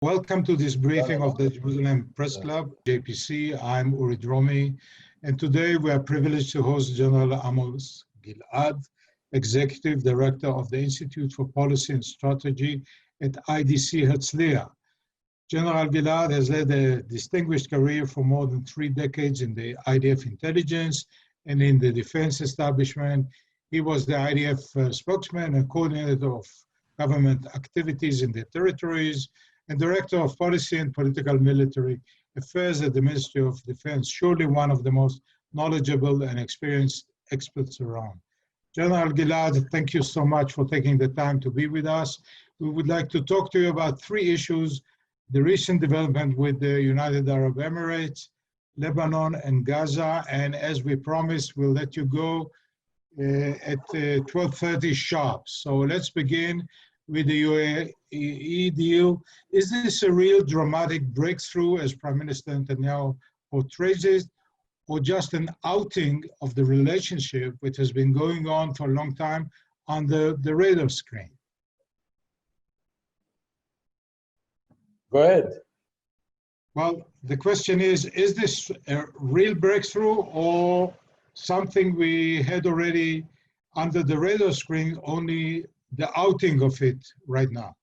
Welcome to this briefing of the Jerusalem Press Club, JPC. I'm Uri Dromi, and today we are privileged to host General Amos Gilead, Executive Director of the Institute for Policy and Strategy at IDC Herzliya. General Gilead has led a distinguished career for more than 3 decades in the IDF intelligence and in the defense establishment. He was the IDF spokesman and coordinator of government activities in the territories, and Director of Policy and Political Military Affairs at the Ministry of Defense, surely one of the most knowledgeable and experienced experts around. General Gilead, thank you so much for taking the time to be with us. We would like to talk to you about 3 issues: the recent development with the United Arab Emirates, Lebanon, and Gaza, and as we promised, we'll let you go at 12:30 sharp. So let's begin with the UAE deal. Is this a real dramatic breakthrough, as Prime Minister Netanyahu portrays it, or just an outing of the relationship which has been going on for a long time on the radar screen? Go ahead. Well, the question is this a real breakthrough or something we had already under the radar screen, only the outing of it right now?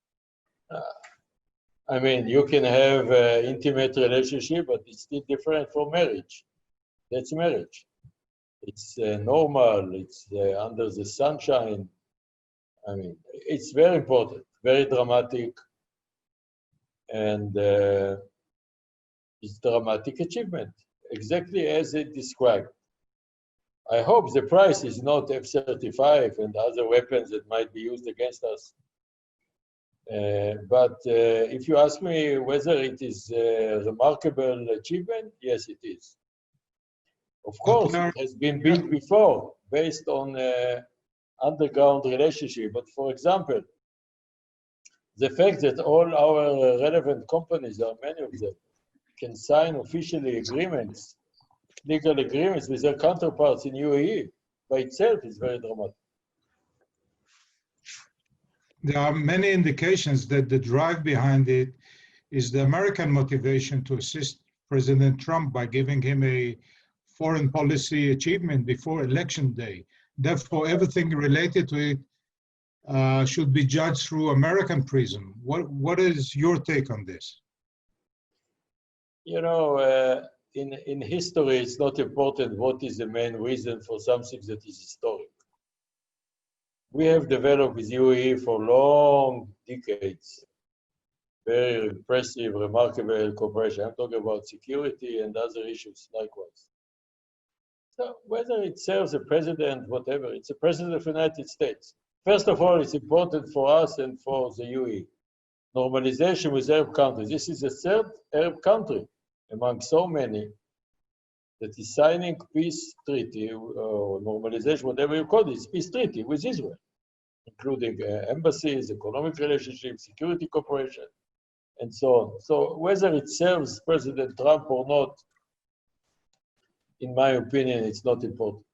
I mean, you can have an intimate relationship, but it's still different from marriage. That's marriage. It's normal, it's under the sunshine. I mean, it's very important, very dramatic, and it's dramatic achievement, exactly as it described. I hope the price is not F-35 and other weapons that might be used against us. But if you ask me whether it is a remarkable achievement, yes, it is. Of course, it has been built before based on underground relationship. But for example, the fact that all our relevant companies, there are many of them, can sign officially agreements, legal agreements with their counterparts in UAE by itself is very dramatic. There are many indications that the drive behind it is the American motivation to assist President Trump by giving him a foreign policy achievement before election day. Therefore, everything related to it should be judged through American prism. What is your take on this? You know, in history, it's not important what is the main reason for something that is historic. We have developed with UAE for long decades very impressive, remarkable cooperation. I'm talking about security and other issues likewise. So whether it serves a president, whatever, it's a president of the United States. First of all, it's important for us and for the UAE. Normalization with Arab countries. This is the 3rd Arab country among so many that is signing peace treaty or normalization, whatever you call it, it's peace treaty with Israel, including embassies, economic relationships, security cooperation, and so on. So whether it serves President Trump or not, in my opinion, it's not important.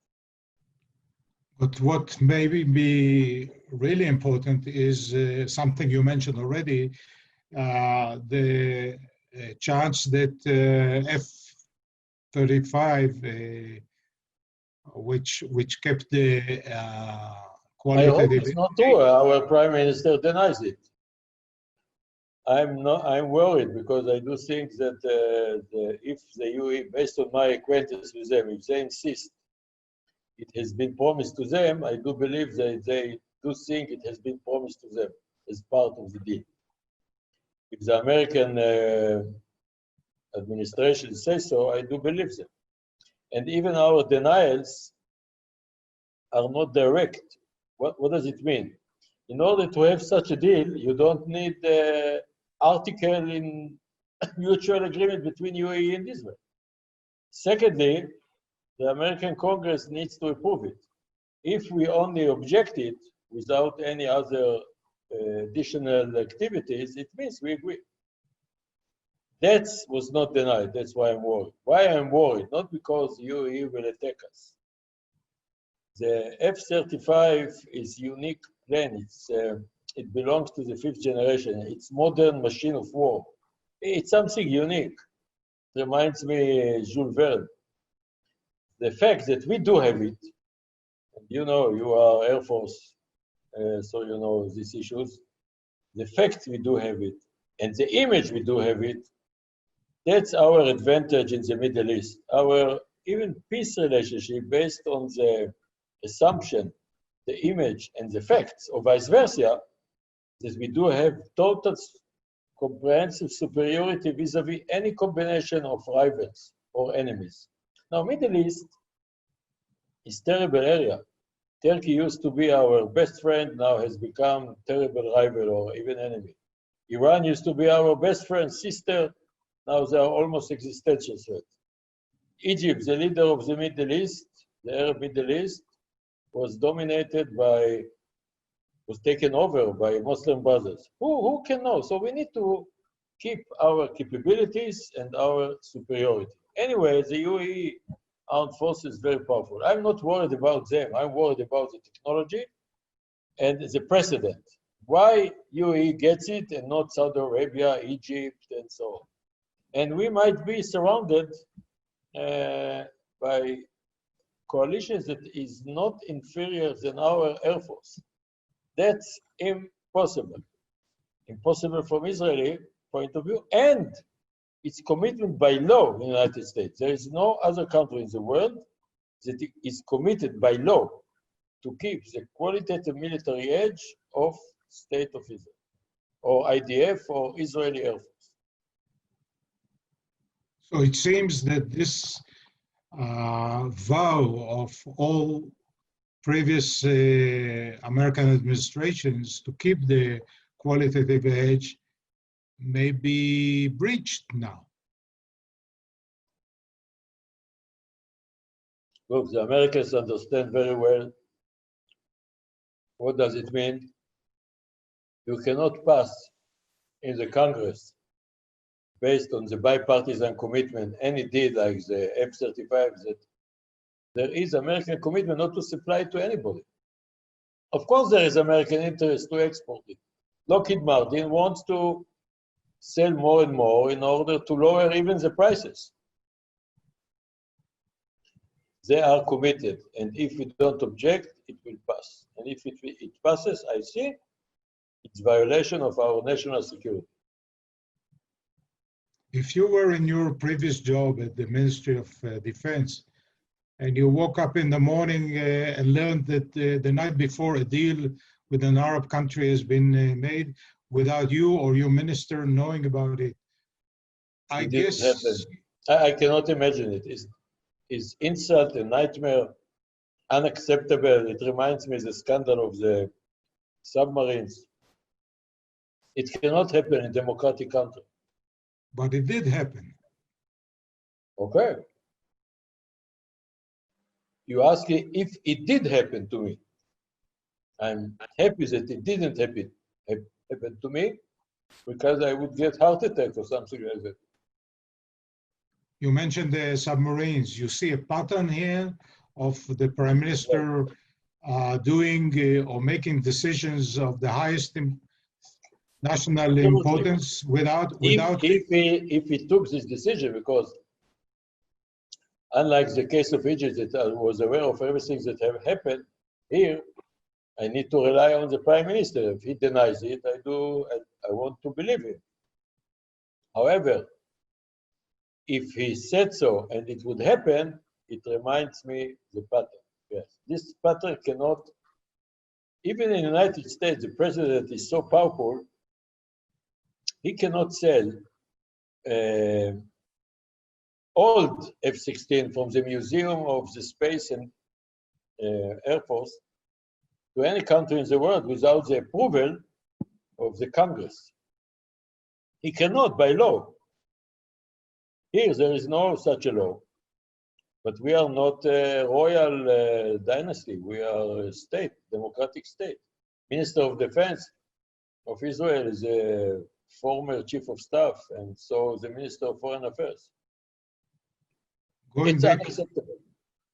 But what may be really important is something you mentioned already, the chance that F-35, which kept the qualitative. I hope it's not true. Our Prime Minister denies it. I'm worried because I do think that if the UAE, based on my acquaintance with them, if they insist it has been promised to them, I do believe that they do think it has been promised to them as part of the deal. If the American administration says so, I do believe them. And even our denials are not direct. What does it mean? In order to have such a deal, you don't need an article in mutual agreement between UAE and Israel. Secondly, the American Congress needs to approve it. If we only object it without any other additional activities, it means we agree. That was not denied. That's why I'm worried. Why I'm worried? Not because UAE will attack us. The F-35 is unique plane. It belongs to the 5th generation. It's modern machine of war. It's something unique. It reminds me Jules Verne. The fact that we do have it, and you know, you are Air Force, so you know these issues. The fact we do have it, and the image we do have it, that's our advantage in the Middle East. Our even peace relationship based on the assumption, the image, and the facts, or vice versa, that we do have total comprehensive superiority vis-a-vis any combination of rivals or enemies. Now, Middle East is a terrible area. Turkey used to be our best friend, now has become terrible rival or even enemy. Iran used to be our best friend, sister, now they are almost existential threat. Egypt, the leader of the Middle East, the Arab Middle East, was taken over by Muslim brothers. Who can know? So we need to keep our capabilities and our superiority. Anyway, the UAE armed forces is very powerful. I'm not worried about them. I'm worried about the technology and the precedent. Why UAE gets it and not Saudi Arabia, Egypt, and so on. And we might be surrounded by coalitions that is not inferior than our Air Force. That's impossible. Impossible from Israeli point of view, and it's commitment by law in the United States. There is no other country in the world that is committed by law to keep the qualitative military edge of State of Israel, or IDF, or Israeli Air Force. So it seems that this vow of all previous American administrations to keep the qualitative edge may be breached now. Look, the Americans understand very well what does it mean. You cannot pass in the Congress based on the bipartisan commitment any deal like the F-35 that there is American commitment not to supply it to anybody. Of course, there is American interest to export it. Lockheed Martin wants to sell more and more in order to lower even the prices. They are committed, and if we don't object, it will pass. And if it passes, I see it's violation of our national security. If you were in your previous job at the Ministry of Defense, and you woke up in the morning and learned that the night before a deal with an Arab country has been made without you or your minister knowing about it, I guess... I cannot imagine it. It's insult, a nightmare, unacceptable. It reminds me of the scandal of the submarines. It cannot happen in a democratic country. But it did happen. Okay. You ask me if it did happen to me. I'm happy that it didn't happen to me, because I would get heart attack or something like that. You mentioned the submarines. You see a pattern here of the Prime Minister doing or making decisions of the highest national importance without... If he took this decision, because unlike the case of Egypt, that I was aware of everything that have happened here, I need to rely on the Prime Minister. If he denies it, I want to believe him. However, if he said so and it would happen, it reminds me the pattern. Yes, this pattern cannot, even in the United States, the president is so powerful, he cannot sell old F-16 from the Museum of the Space and Air Force to any country in the world without the approval of the Congress. He cannot by law. Here, there is no such a law. But we are not a royal dynasty. We are a state, democratic state. Minister of Defense of Israel is a former chief of staff, and so the Minister of Foreign Affairs. It's unacceptable.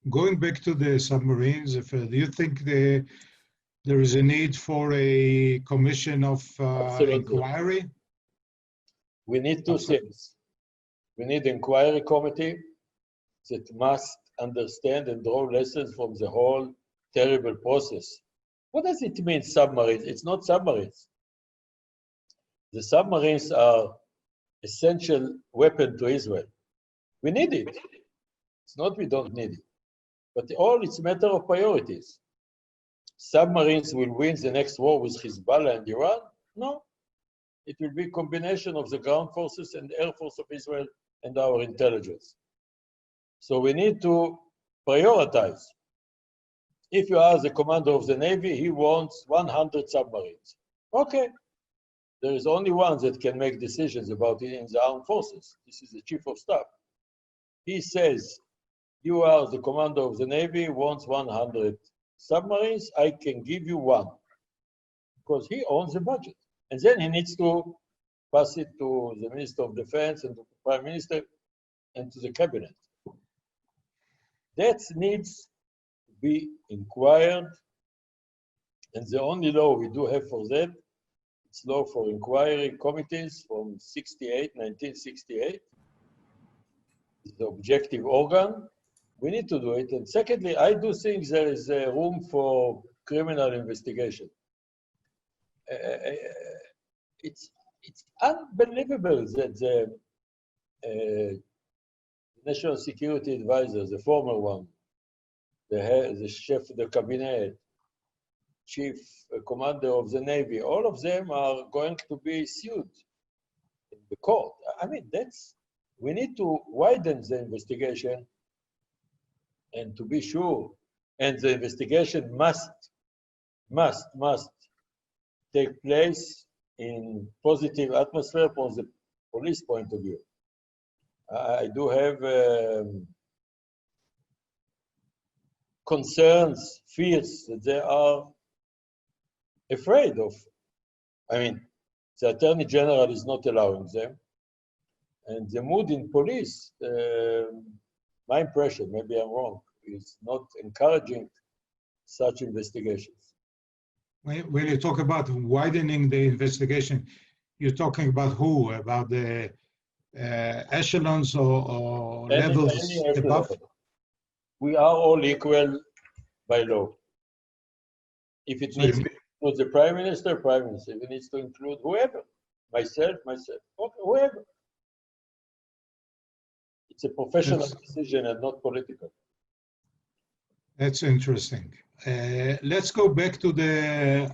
Going back to the submarines, do you think there is a need for a commission of inquiry? We need two things. We need an inquiry committee that must understand and draw lessons from the whole terrible process. What does it mean, submarines? It's not submarines. The submarines are essential weapon to Israel. We need it. It's not we don't need it. But it's a matter of priorities. Submarines will win the next war with Hezbollah and Iran? No. It will be a combination of the ground forces and the air force of Israel and our intelligence. So we need to prioritize. If you ask the commander of the Navy, he wants 100 submarines. Okay. There is only one that can make decisions about it in the armed forces. This is the chief of staff. He says, you are the commander of the Navy, wants 100 submarines, I can give you one. Because he owns the budget. And then he needs to pass it to the Minister of Defense and to the Prime Minister and to the cabinet. That needs to be inquired. And the only law we do have for that, it's law for inquiry committees from 1968. It's the objective organ. We need to do it. And secondly, I do think there is room for criminal investigation. It's unbelievable that the National Security Advisor, the former one, the chief of the cabinet, chief commander of the Navy, all of them are going to be sued in the court. I mean, we need to widen the investigation and to be sure, and the investigation must take place in positive atmosphere from the police point of view. I do have concerns, fears that they are afraid of. I mean, the Attorney General is not allowing them. And the mood in police, my impression, maybe I'm wrong, is not encouraging such investigations. When you talk about widening the investigation, you're talking about who? About the echelons or levels above? We are all equal by law. If it needs to include the Prime Minister, Prime Minister. If it needs to include whoever, myself, okay, whoever. It's a professional decision and not political. That's interesting. Let's go back to the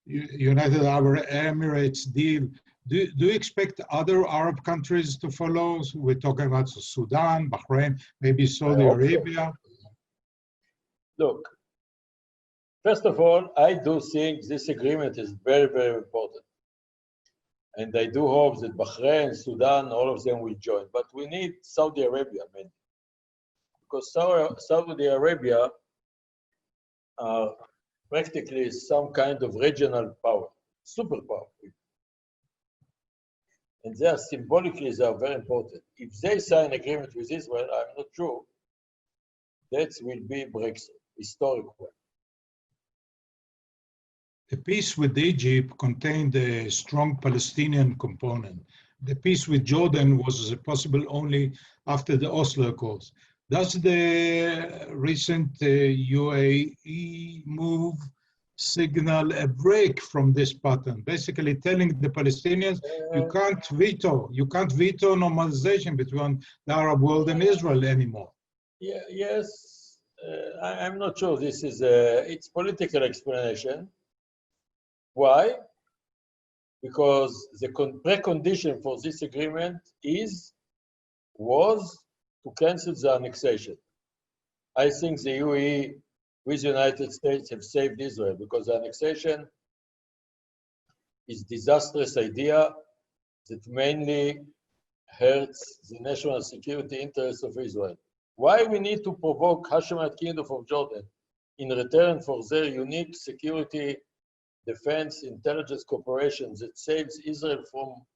United Arab Emirates deal. Do you expect other Arab countries to follow? We're talking about Sudan, Bahrain, maybe Saudi Arabia. So. Look, first of all, I do think this agreement is very, very important. And I do hope that Bahrain, Sudan, all of them will join. But we need Saudi Arabia, man. Because Saudi Arabia are practically some kind of regional power, superpower. And they are symbolically, they are very important. If they sign an agreement with Israel, I'm not sure that will be a breakthrough, historic one. The peace with Egypt contained a strong Palestinian component. The peace with Jordan was possible only after the Oslo Accords. Does the recent UAE move signal a break from this pattern, basically telling the Palestinians you can't veto normalization between the Arab world and Israel anymore? Yeah, yes, I'm not sure this is it's political explanation. Why? Because the precondition for this agreement was to cancel the annexation. I think the UAE with the United States have saved Israel because the annexation is a disastrous idea that mainly hurts the national security interests of Israel. Why we need to provoke Hashemite Kingdom of Jordan in return for their unique security, defense, intelligence cooperation that saves Israel from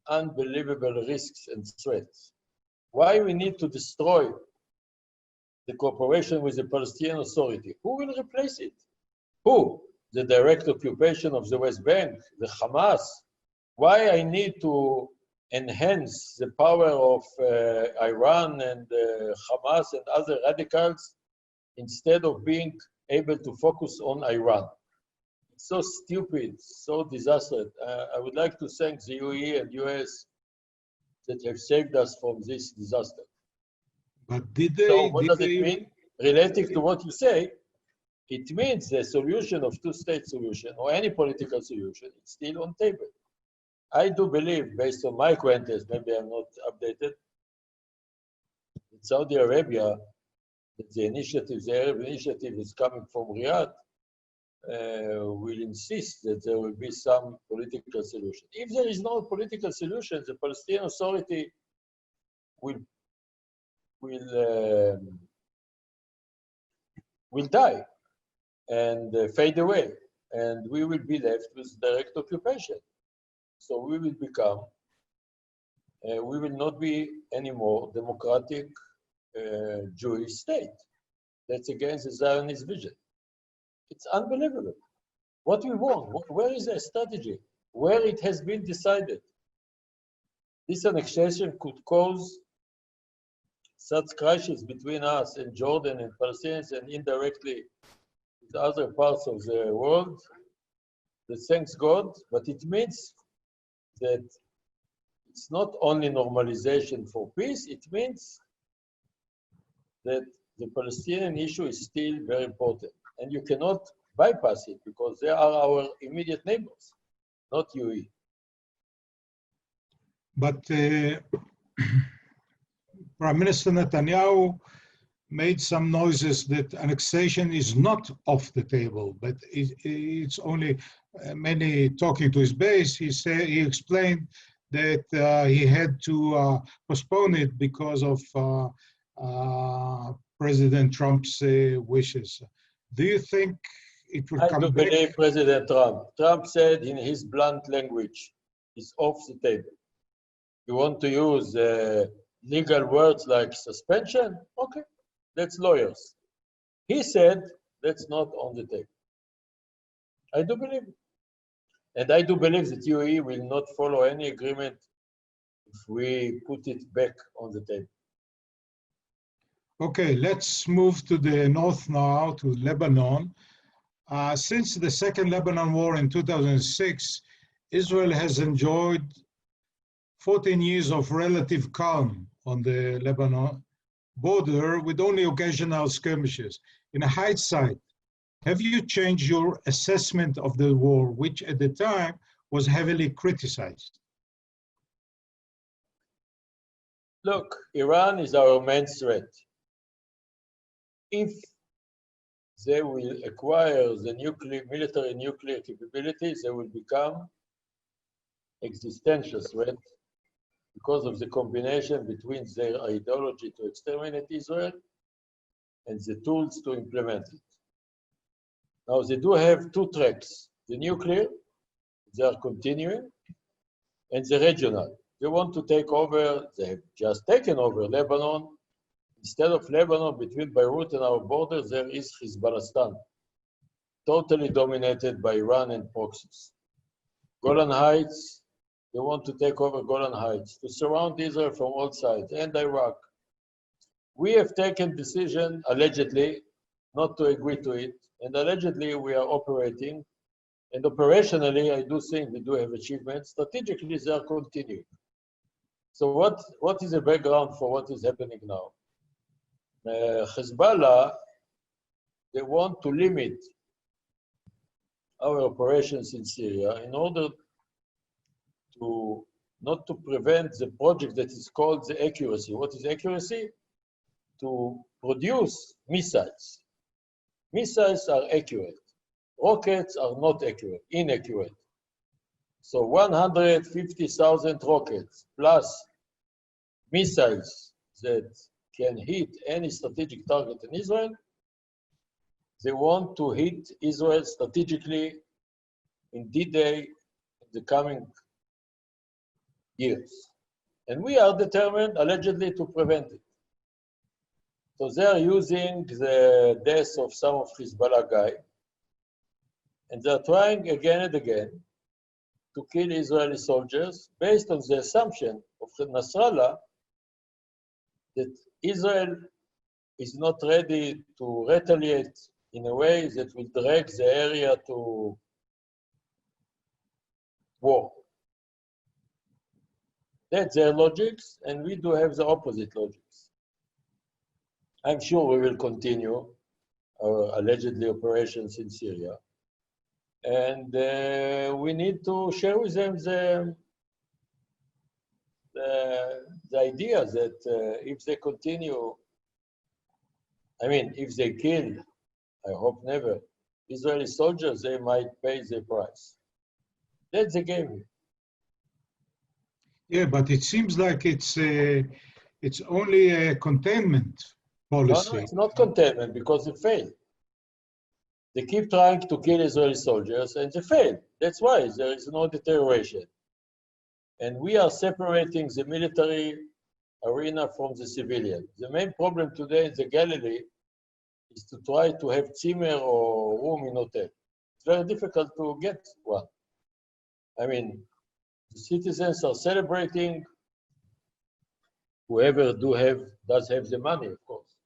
unbelievable risks and threats? Why we need to destroy the cooperation with the Palestinian Authority? Who will replace it? Who? The direct occupation of the West Bank, the Hamas, Why I need to enhance the power of Iran and Hamas and other radicals instead of being able to focus on Iran? It's so stupid, so disastrous. I would like to thank the UAE and US that have saved us from this disaster. But did they? So what does it mean? Relating to what you say, it means the solution of two-state solution or any political solution is still on table. I do believe, based on my acquaintance, maybe I'm not updated, in Saudi Arabia, that the initiative, the Arab initiative is coming from Riyadh, will insist that there will be some political solution. If there is no political solution, the Palestinian Authority will die and fade away, and we will be left with direct occupation. So we will become, we will not be anymore democratic Jewish state. That's against the Zionist vision. It's unbelievable. What we want, where is the strategy? Where it has been decided? This annexation could cause such crisis between us and Jordan and Palestinians and indirectly with other parts of the world. That thanks God, but it means that it's not only normalization for peace, it means that the Palestinian issue is still very important. And you cannot bypass it because they are our immediate neighbors, not UAE. But Prime Minister Netanyahu made some noises that annexation is not off the table, but it's only many talking to his base. He explained that he had to postpone it because of President Trump's wishes. Do you think it will come back? I do believe President Trump. Trump said in his blunt language, it's off the table. You want to use legal words like suspension? Okay, that's lawyers. He said that's not on the table. I do believe it. And I do believe that UAE will not follow any agreement if we put it back on the table. Okay, let's move to the north now, to Lebanon. Since the Second Lebanon War in 2006, Israel has enjoyed 14 years of relative calm on the Lebanon border with only occasional skirmishes. In hindsight, have you changed your assessment of the war, which at the time was heavily criticized? Look, Iran is our main threat. If they will acquire the military nuclear capabilities, they will become existential threat because of the combination between their ideology to exterminate Israel and the tools to implement it. Now, they do have two tracks, the nuclear, they are continuing, and the regional. They want to take over, they have just taken over Lebanon. Instead of Lebanon, between Beirut and our border, there is Hezbollah, totally dominated by Iran and proxies. Golan Heights, they want to take over Golan Heights, to surround Israel from all sides, and Iraq. We have taken decision, allegedly, not to agree to it, and allegedly we are operating, and operationally, I do think we do have achievements. Strategically, they are continuing. So what is the background for what is happening now? Hezbollah, they want to limit our operations in Syria in order to not to prevent the project that is called the accuracy. What is accuracy? To produce missiles. Missiles are accurate. Rockets are not accurate, inaccurate. So 150,000 rockets plus missiles that can hit any strategic target in Israel, they want to hit Israel strategically in D-Day in the coming years. And we are determined, allegedly, to prevent it. So they are using the death of some of Hezbollah guys, and they are trying again and again to kill Israeli soldiers based on the assumption of Nasrallah that Israel is not ready to retaliate in a way that will drag the area to war. That's their logics, and we do have the opposite logics. I'm sure we will continue our allegedly operations in Syria. And we need to share with them the idea that if they continue, I mean, if they kill, I hope never, Israeli soldiers, they might pay the price. That's the game here. Yeah, but it seems like it's only a containment policy. No, it's not containment because it failed. They keep trying to kill Israeli soldiers and they fail. That's why there is no deterioration. And we are separating the military arena from the civilian. The main problem today in the Galilee is to try to have Zimmer or room in hotel. It's very difficult to get one. I mean, the citizens are celebrating, whoever does have the money, of course.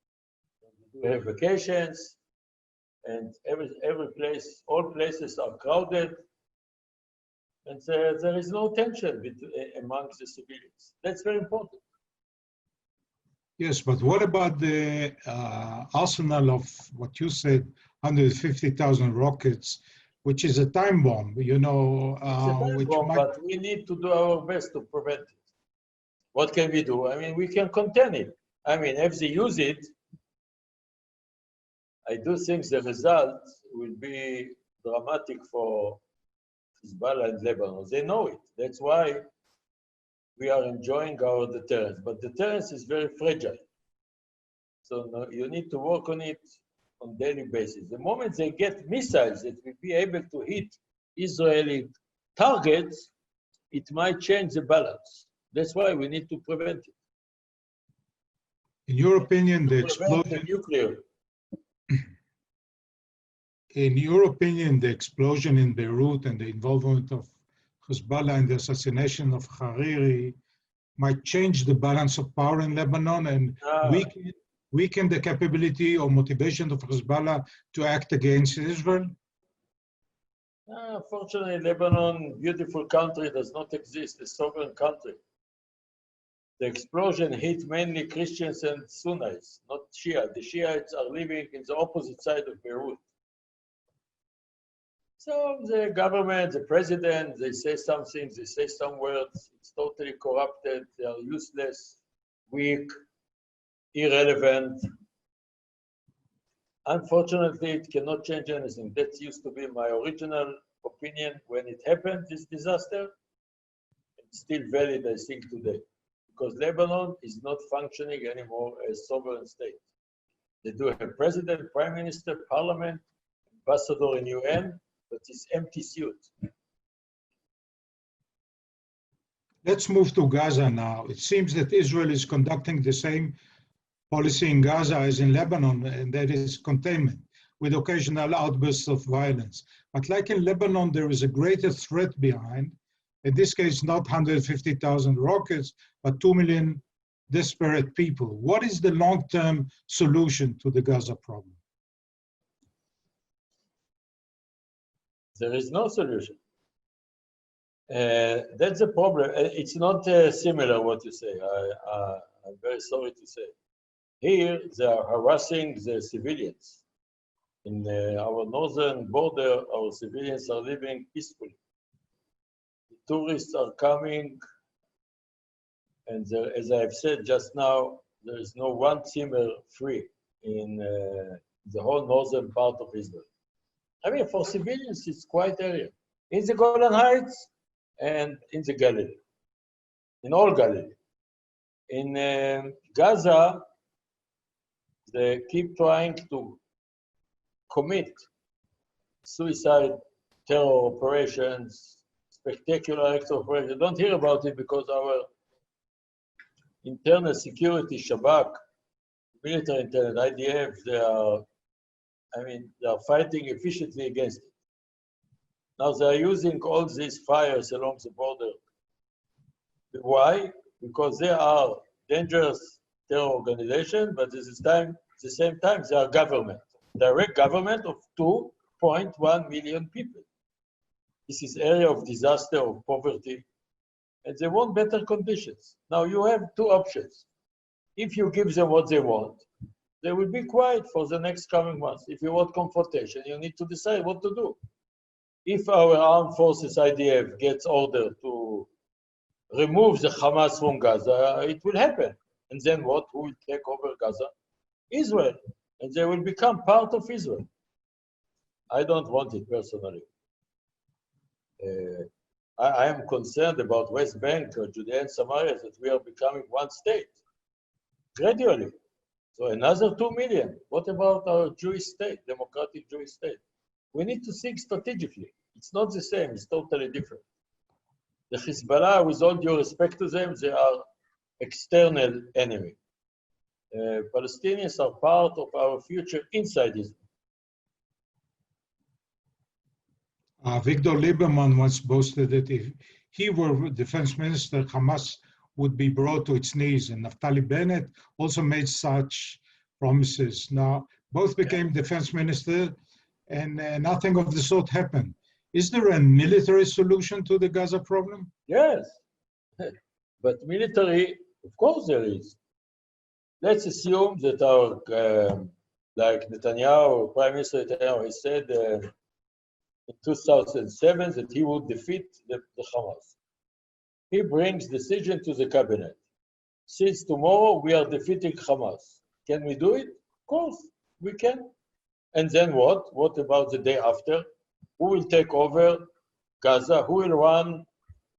They do have vacations, and every place, all places are crowded, and there is no tension among the civilians. That's very important. Yes, but what about the arsenal of what you said, 150,000 rockets, which is a time bomb, you know, it's a time bomb, but we need to do our best to prevent it. What can we do? I mean, we can contain it. I mean, if they use it, I do think the result will be dramatic for Hezbollah and Lebanon. They know it. That's why we are enjoying our deterrence. But deterrence is very fragile. So no, you need to work on it on a daily basis. The moment they get missiles that will be able to hit Israeli targets, it might change the balance. That's why we need to prevent it. In your opinion, the explosion... nuclear. In your opinion, the explosion in Beirut and the involvement of Hezbollah in the assassination of Hariri might change the balance of power in Lebanon and weaken the capability or motivation of Hezbollah to act against Israel? Fortunately, Lebanon, beautiful country, does not exist, a sovereign country. The explosion hit mainly Christians and Sunnis, not Shia. The Shiites are living in the opposite side of Beirut. So the government, the president, they say some things, they say some words. It's totally corrupted. They are useless, weak, irrelevant. Unfortunately, it cannot change anything. That used to be my original opinion when it happened, this disaster. It's still valid, I think, today. Because Lebanon is not functioning anymore as a sovereign state. They do have president, prime minister, parliament, ambassador in UN, but it's empty suit. Let's move to Gaza now. It seems that Israel is conducting the same policy in Gaza as in Lebanon, and that is containment, with occasional outbursts of violence. But like in Lebanon, there is a greater threat behind, in this case, not 150,000 rockets, but 2 million desperate people. What is the long-term solution to the Gaza problem? There is no solution. That's a problem. It's not similar what you say. I'm very sorry to say. Here, they are harassing the civilians. In our northern border, our civilians are living peacefully. The tourists are coming, and there, as I've said just now, there is no one Zimmer free in the whole northern part of Israel. I mean, for civilians, it's quite area. In the Golan Heights and in the Galilee, in all Galilee. In Gaza, they keep trying to commit suicide, terror operations, spectacular acts of operations. Don't hear about it because our internal security, Shabak, military intelligence, IDF, they are fighting efficiently against it. Now they are using all these fires along the border. Why? Because they are dangerous terror organization, but at the same time, they are government, direct government of 2.1 million people. This is area of disaster, of poverty, and they want better conditions. Now you have two options. If you give them what they want, they will be quiet for the next coming months. If you want confrontation, you need to decide what to do. If our armed forces, IDF, gets order to remove the Hamas from Gaza, it will happen. And then what? Who will take over Gaza? Israel. And they will become part of Israel. I don't want it personally. I am concerned about West Bank, Judea and Samaria, that we are becoming one state, gradually. So another 2 million. What about our Jewish state, democratic Jewish state? We need to think strategically. It's not the same, it's totally different. The Hezbollah, with all due respect to them, they are external enemy. Palestinians are part of our future inside Israel. Victor Lieberman once boasted that if he were defense minister, Hamas would be brought to its knees, and Naftali Bennett also made such promises. Now, both became defense minister, and nothing of the sort happened. Is there a military solution to the Gaza problem? Yes, but military, of course there is. Let's assume that our, like Netanyahu, Prime Minister Netanyahu, he said in 2007 that he would defeat the Hamas. He brings decision to the cabinet. Since tomorrow we are defeating Hamas. Can we do it? Of course, we can. And then what? What about the day after? Who will take over Gaza? Who will run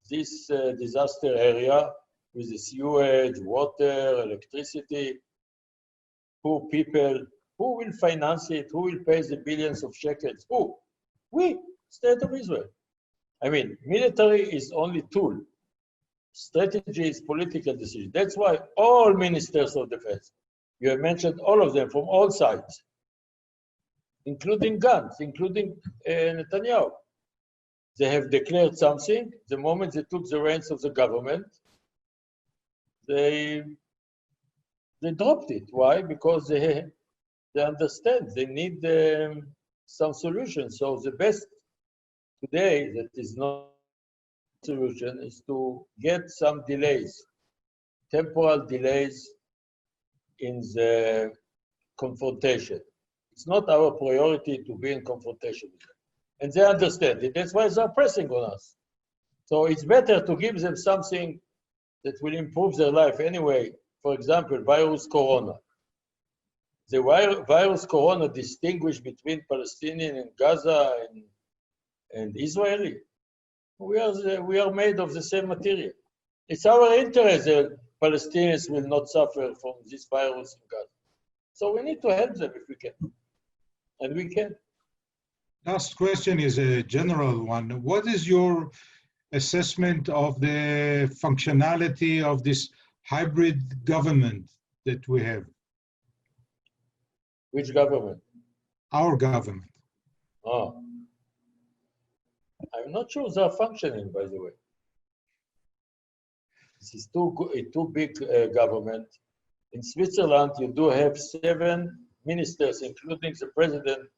this disaster area with the sewage, water, electricity? Who people? Who will finance it? Who will pay the billions of shekels? Who? We, State of Israel. I mean, military is only tool. Strategy is political decision. That's why all ministers of defense, you have mentioned all of them from all sides, including Gantz, including Netanyahu. They have declared something. The moment they took the reins of the government, they dropped it. Why? Because they understand they need some solution. So the best today that is not solution is to get some delays, temporal delays in the confrontation. It's not our priority to be in confrontation with them. And they understand it. That's why they're pressing on us. So it's better to give them something that will improve their life anyway. For example, virus corona. The virus corona distinguish between Palestinian and Gaza and Israeli. We are made of the same material. It's our interest that Palestinians will not suffer from this virus in Gaza. So we need to help them if we can. And we can. Last question is a general one. What is your assessment of the functionality of this hybrid government that we have? Which government? Our government. Oh. I'm not sure they're functioning, by the way. This is too big government. In Switzerland, you do have 7 ministers, including the president,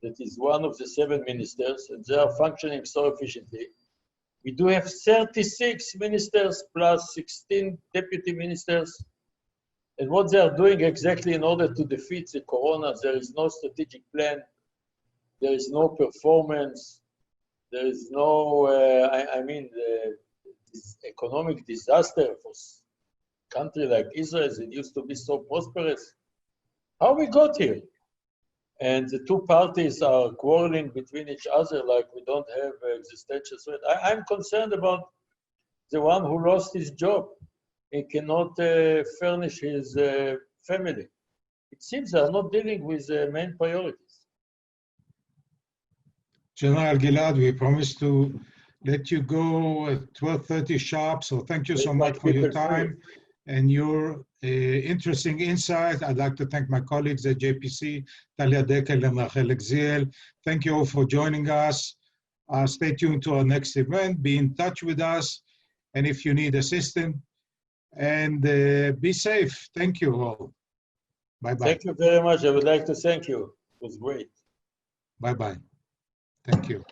that is one of the 7 ministers, and they are functioning so efficiently. We do have 36 ministers plus 16 deputy ministers. And what they are doing exactly in order to defeat the corona, there is no strategic plan, there is no performance, there is no, this economic disaster for a country like Israel that used to be so prosperous. How we got here? And the two parties are quarreling between each other like we don't have existential threat. I'm concerned about the one who lost his job. He cannot furnish his family. It seems they are not dealing with the main priorities. General Gilead, we promised to let you go at 12:30 sharp, so thank you so much for your time and your interesting insight. I'd like to thank my colleagues at JPC, Talia Dekel and Rachel Exil. Thank you all for joining us. Stay tuned to our next event. Be in touch with us. And if you need assistance, and be safe. Thank you all. Bye-bye. Thank you very much. I would like to thank you. It was great. Bye-bye. Thank you.